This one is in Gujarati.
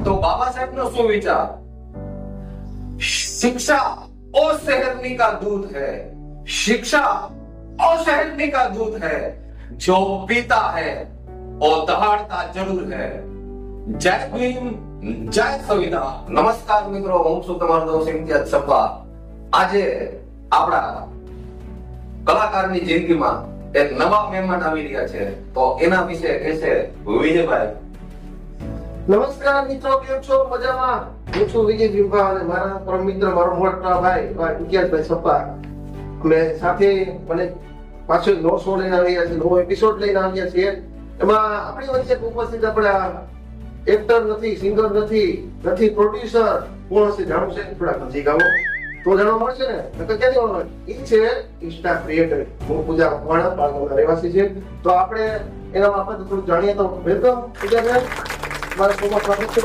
તો બાબા સાહેબ નો શું વિચાર? शिक्षा और शहरनी का दूध है, शिक्षा और शहरनी का दूध है, जो पीता है और दहाड़ता जरूर है। जय भीम, जय संविधान। नमस्कार મિત્રો, હું છું તમારો દોસ્ત ઇમ્તિયાઝ છપ્પા। આજે આપણા કલાકારની જિંદગીમાં એક નવા મહેમાન આવી રહ્યા છે, તો એના વિશે કહેશે વિજયભાઈ। નમસ્કાર મિત્રો, કેમ છો? મજામાં? હું છું વિજય જીંભા અને મારા પરમ મિત્ર, મારો મોટા ભાઈ ઇમ્તિયાઝભાઈ છપ્પા। અમે સાથે મને પાછો નવો શો લઈને આવ્યા છીએ, નવો એપિસોડ લઈને આવ્યા છીએ। એમાં આપણી વચ્ચે ઉપસ્થિત આપણા એક્ટર નથી, સિંગર નથી પ્રોડ્યુસર, કોણ હશે જાણવું છે? થોડા સમજી ગાવો તો જાણવા મળશે ને। નકર ક્યાંથી મળવાનું? એ છે ઇન્સ્ટા ક્રિએટર પૂજા વાણા, પાલનપુરના રહેવાસી છે। તો આપણે એના બાબતે થોડું જાણીએ તો વેલકમ પૂજાબેન, મારા શોમાં સ્વાગત છે।